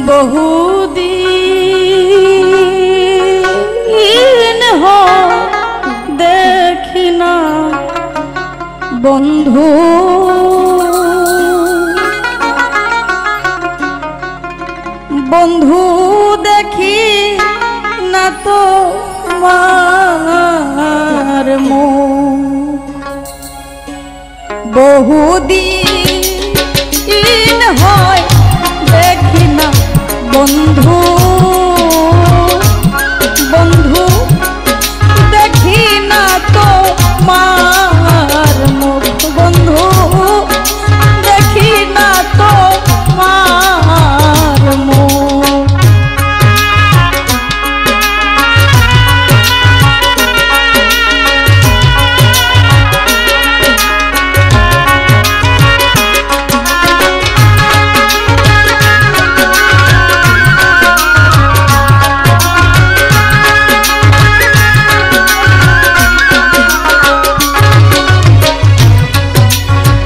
বহুদিন দেখি না বন্ধু, বন্ধু দেখি না তো তোমার মুখ। বহুদিন হয় দেখি না বন্ধু, বন্ধু দেখি না তোমার মুখ, বন্ধু দেখি না তোমার মুখ।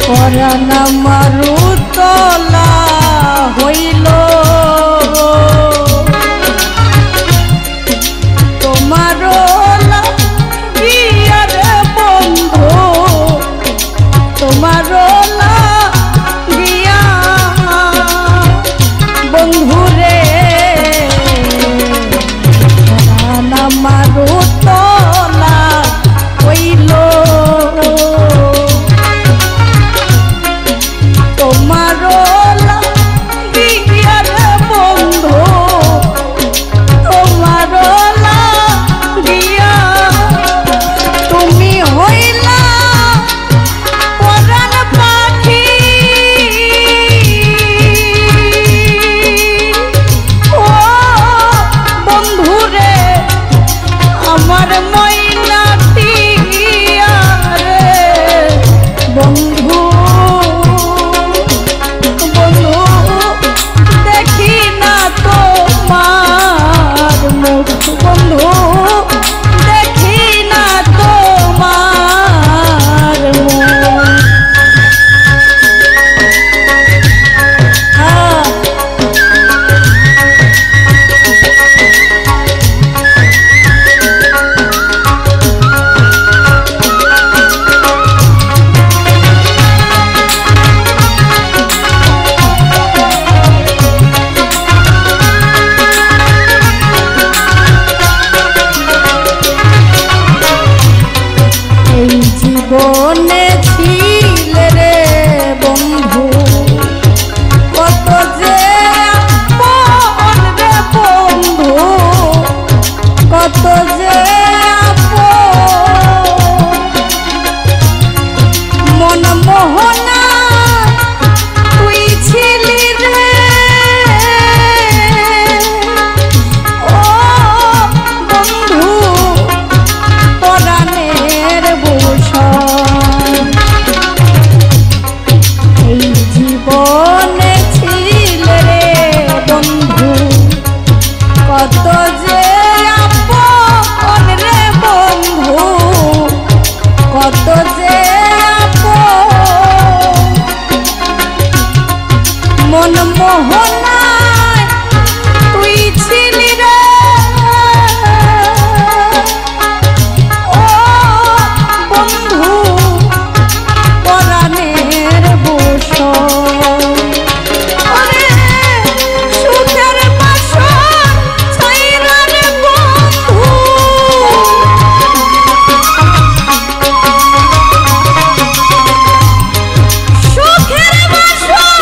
পরাণ মারুতলা হইল তোমার লাগিয়ার বন্ধু, তোমার লাগিয়া বন্ধু রে। পরাণ মারুতলা হইল তোমার লাগিয়ার বন্ধু, তোমার লাগিয়া তুমি হইলা পরাণ পাখি, ও বন্ধু রে আমার ময়নাটি রে বন্ধু, দেখি না তোমার মুখ, বন্ধু দেখি না তোমার মুখ। এই জীবনে ছিলে রে বন্ধু কত যে আপন রে বন্ধু, কত যে আপন মন মোহনা তুই ছিলি রে, ও বন্ধু পরাণের ভূষণ। এই জীবনে ছিল রে বন্ধু কত যে আপন রে বন্ধু, কত যে আপন মন মোহনায় তুই ছিলি রে, ও বন্ধু পরাণের ভূষণ। ওরে সুখের বাসর ছাইরা রে বন্ধু, সুখের বাসর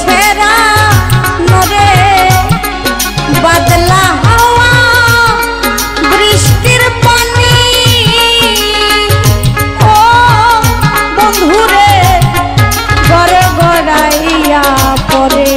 ছেড়া নরে বাদলা হাওয়া বৃষ্টির পানি ও বন্ধুরে গড়ে গড়াইয়া পড়ে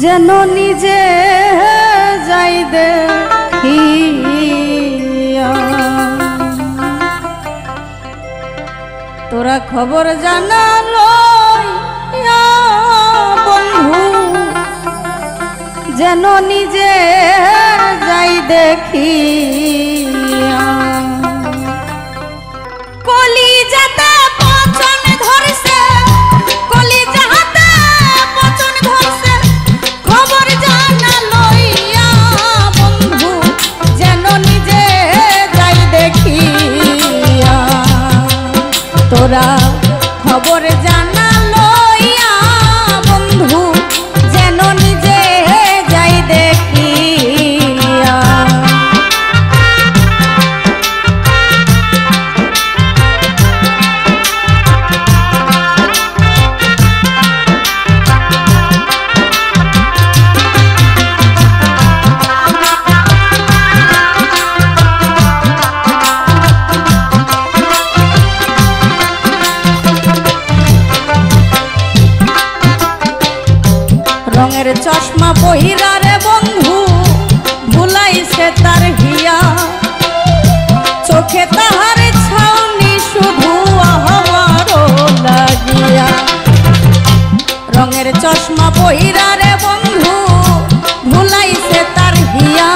যেন নিজে যাই দেখিয়া তোরা খবর জানালো বন্ধু যেন নিজে যাই দেখিয়া কলি যাতে পচন ধরছে কলি যাতে পচন ধরছে খবর জানালো বন্ধু যেন নিজে যাই দেখিয়া তোরা খবর জানালো বন্ধু যেন নিজে যাই দেখিয়া রঙের চশমা পহিরা রে বন্ধু ভুলাইছে তার হিয়া চোখে তাহার ছাউনি শুধু আমারও লাগিয়া রঙের চশমা পহিরা রে বন্ধু ভুলাইছে তার হিয়া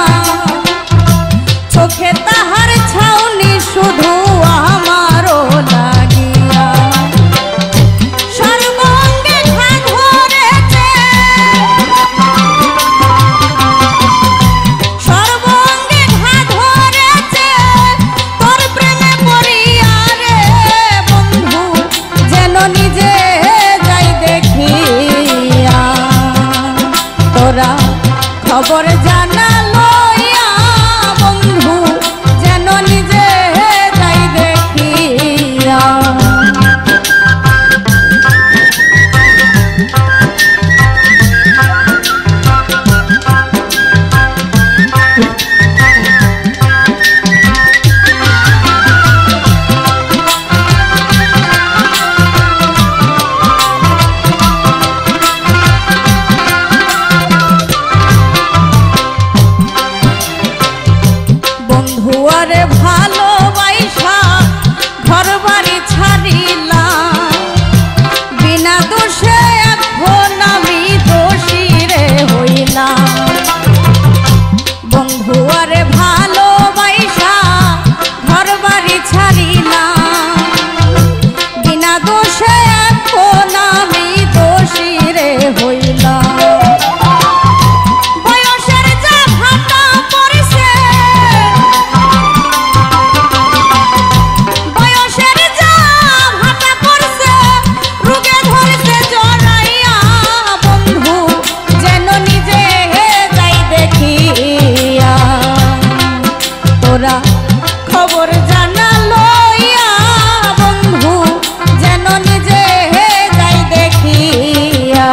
চোখে তাহার ছাউনি শুধু আমারও লাগিয়া খবর জানালো বন্ধু যেন নিজে বন্ধুয়ারে ভালোবাসা ঘর বাড়ি ছাড়িলাম, বিনা দোষে এখন আমি দোষী রে হইলাম। বন্ধুয়ারে ভালোবাসা ঘর বাড়ি ছাড়িলাম, বিনা দোষে এখন আমি দোষী রে হইলাম। খবর জানালো বন্ধু যেন নিজে যাই দেখিয়া।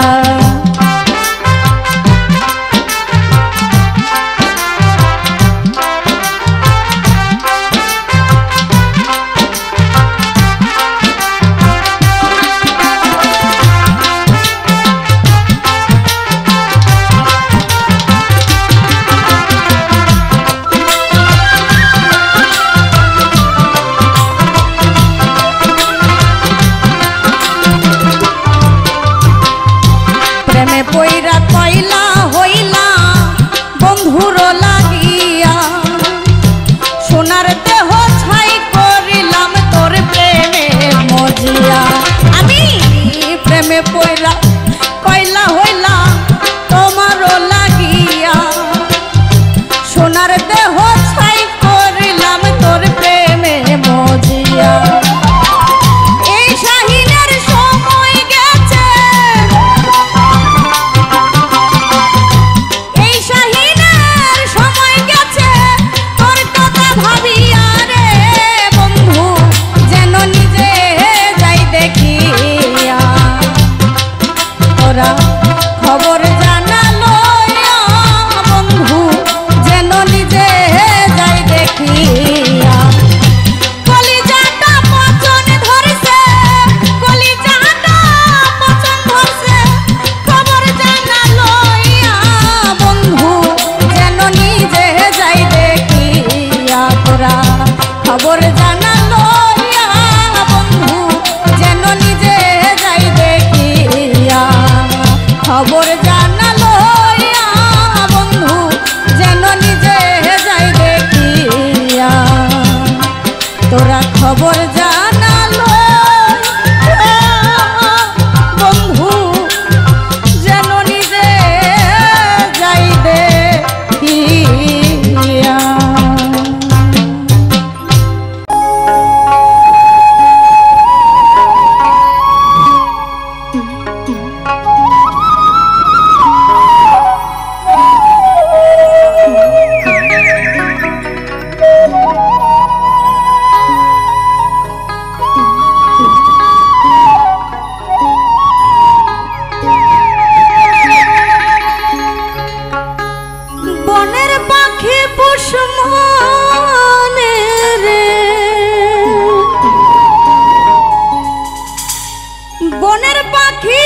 পইরা কইলা হইলা বন্ধুর লাগিয়া, সোনার দেহ ছাই করিলাম তোর প্রেমে মজিয়া। আমি প্রেমে পইরা কইলা হইলা তোমারও লাগিয়া, সোনার দেহ ছাই করিলাম তোর প্রেমে মজিয়া। খবর জানালো বন্ধু যেন নিজে যাই দেখিয়া। কলিজাটা পচন ধরছে, কলিজাটা পচন ধরছে, খবর জানালো বন্ধু যেন নিজে যাই দেখিয়া। তোরা খবর জানালো বন্ধু যেন নিজে যাই দেখিয়া। খবর জানালো বন্ধু যেন নিজে যাই দেখিয়া। তোরা খবর জানালো বন্ধু যেন নিজে যাই দেখিয়া। বনের পাখি পুষ্পমানে রে, বনের পাখি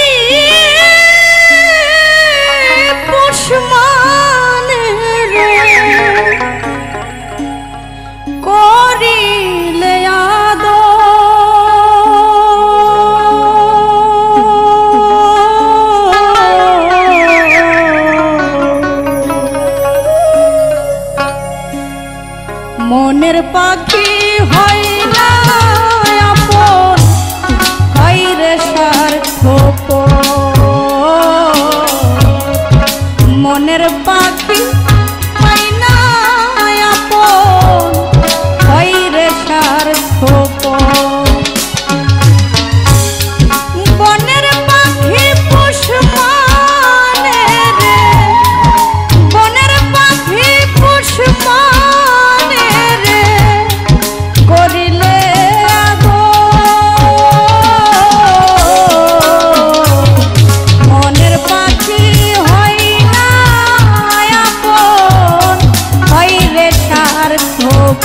পুষ্পমানে রে, করিলে মনের পাখি হয় না আপন, হয় রে স্বার্থপ। মনের পাখি হয় না আপন, হয় রে স্বার্থপ। বনের পাখি পুষ্পমানে রে, বনের পাখি পুষ্পমানে রে, করিলে মনের পাখি হয় না আপন, হয় রে স্বার্থপ।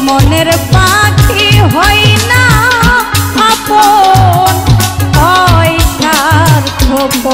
মনের পাখি হয় না আপন, হয় স্বার্থপ।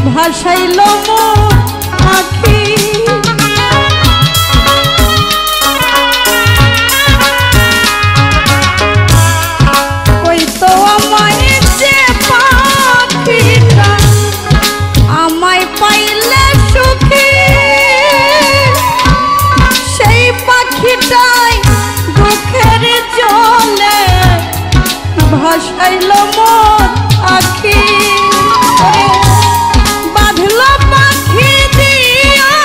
ভাসাইল মোর আখি ওই তো আমায় যে পাখিটা আমায় পাইলে সুখী সেই পাখিটাই দুঃখের জলে ভাসাইল মোর আখি বাঁধলো পাখি দিয়া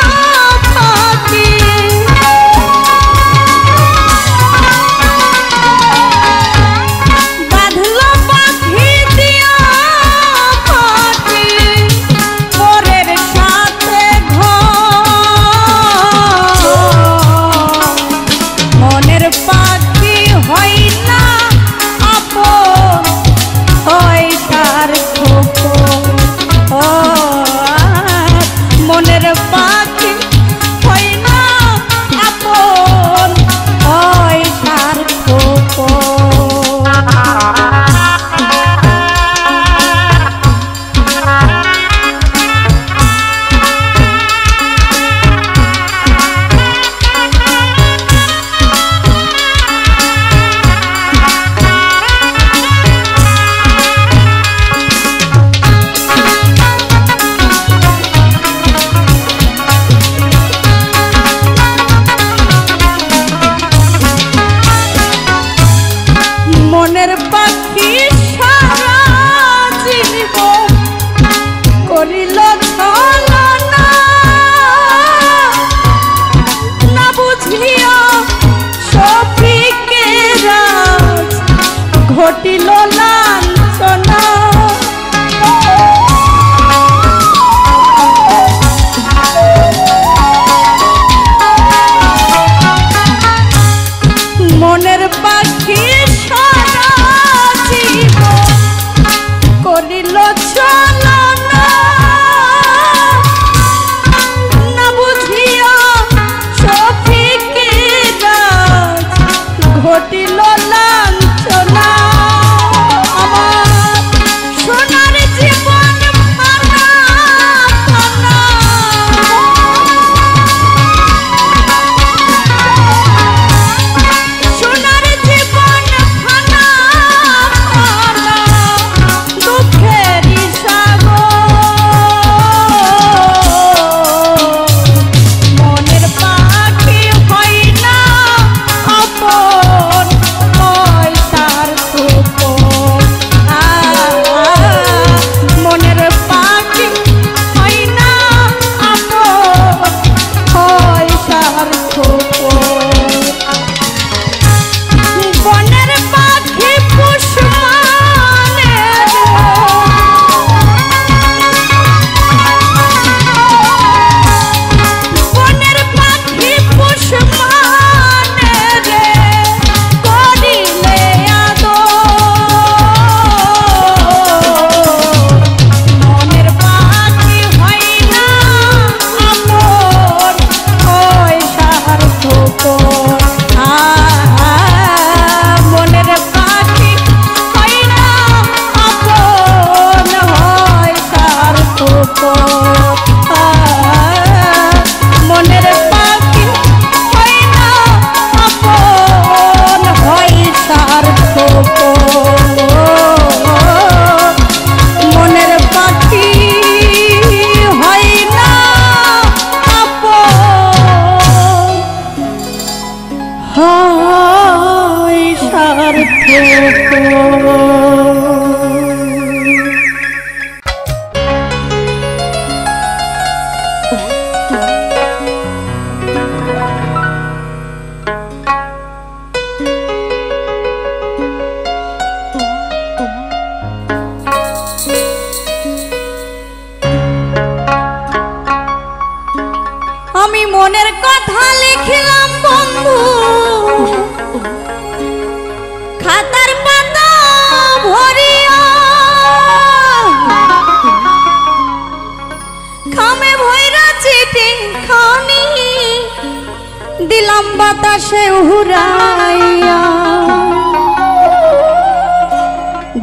দিলাম বাতাসে উড়াইয়া,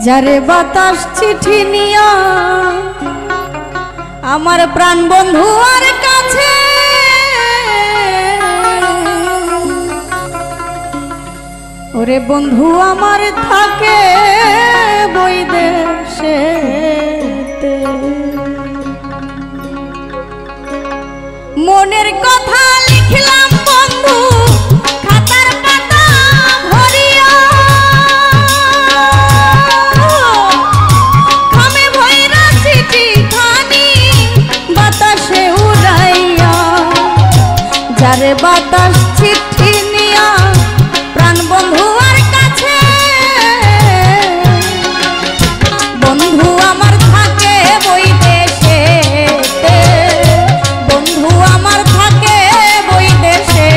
যারে বাতাস চিঠি নিয়া আমার প্রাণ বন্ধু আর কাছে, ওরে বন্ধু আমার থাকে বৈদেশে। মনের কথা লিখলাম বন্ধু খাতার পাতা ভরিয়া, খামে ভইরা চিঠি খানি বাতাসে উড়াইয়া, যারে বাতাস চিঠি নিয়া প্রাণ বন্ধু আর কাছে, বন্ধু আমার থাকে বৈদেশে, বন্ধু আমার থাকে বৈদেশে।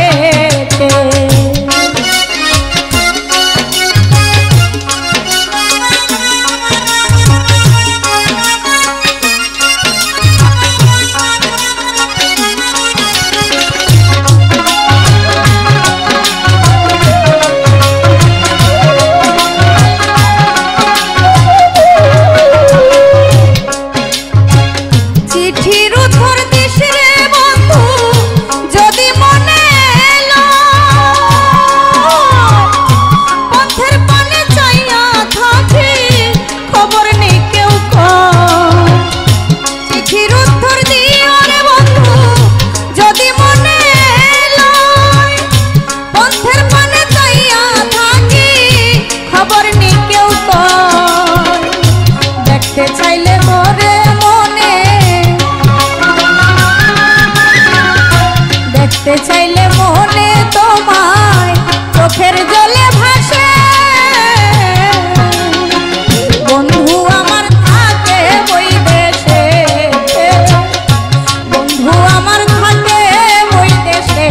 দেখতে চাইলে মনে তোমায় চোখের জলে ভাসে, বন্ধু আমার থাকে বৈদেশে, বন্ধু আমার থাকে বৈদেশে।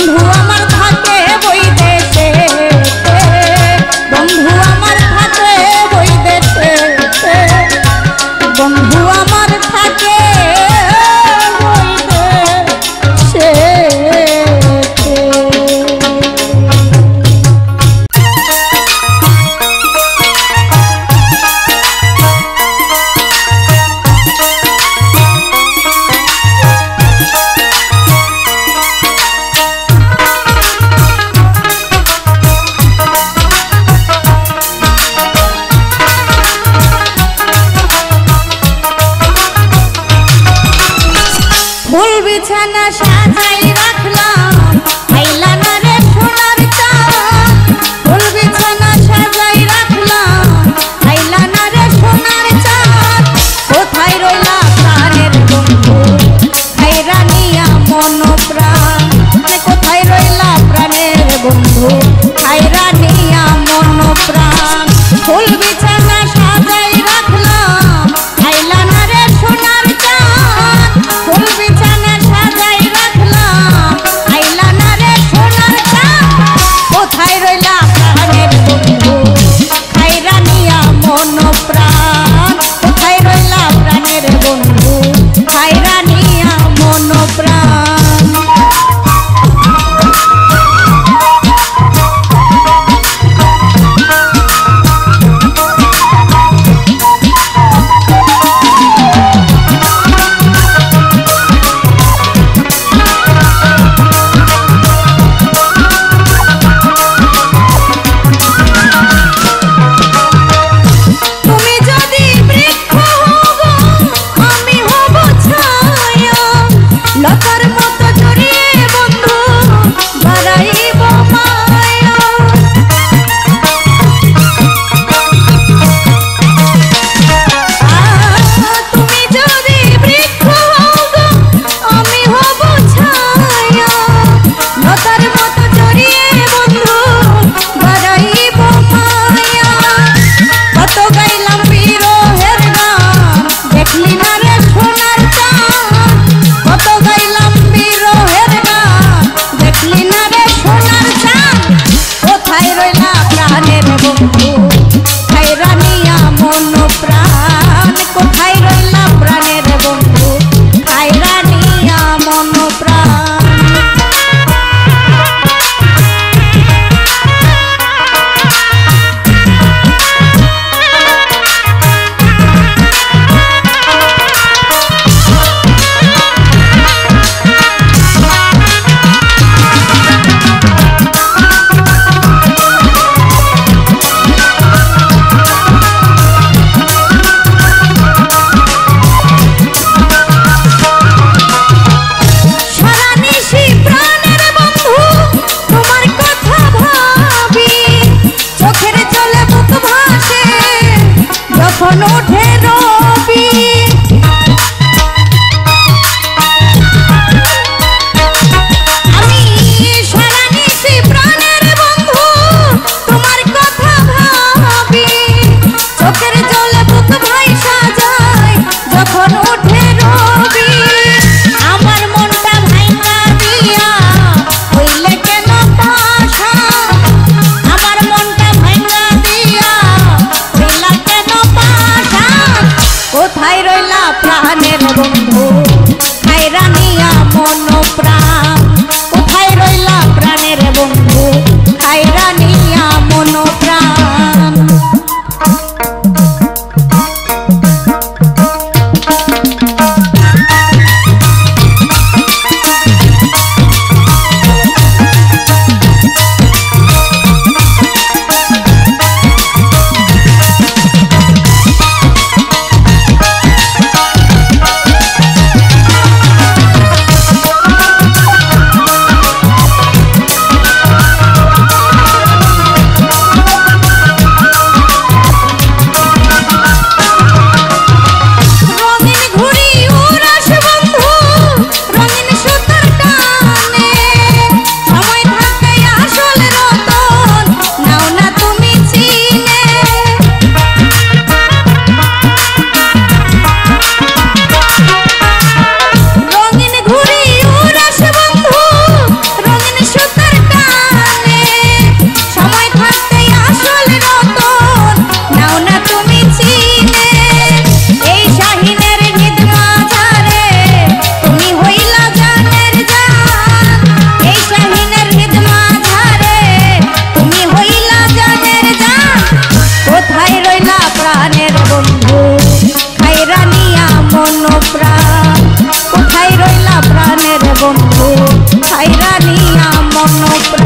বন্ধু আমার থাকে বই দেশে, বন্ধু আমার থাকে বই দেশে, বন্ধু আমার থাকে বই দেশে। ফুল বিছানা সাজাই রাখলাম, আইলা না রে সোনার চাঁদ। ফুল বিছানা সাজাই রাখলাম, আইলা না রে সোনার চাঁদ। কোথায় রইলা প্রাণের বন্ধু, হায়রা নিয়া মন প্রাণ। কোথায় রইলা প্রাণের বন্ধু, হায়রা নিয়া মন প্রাণ। ফুল বিছানা সাজাই রাখলাম, আইলা না রে সোনার চাঁদ। ফুল বিছানা সাজাই রাখলাম, আইলা না রে সোনার চাঁদ। কোথায় রইলা প্রাণের বন্ধু, হায়রা নিয়া মন প্রাণ। কোথায় রইলা প্রাণের বন্ধু। সাইরা নিয়া মন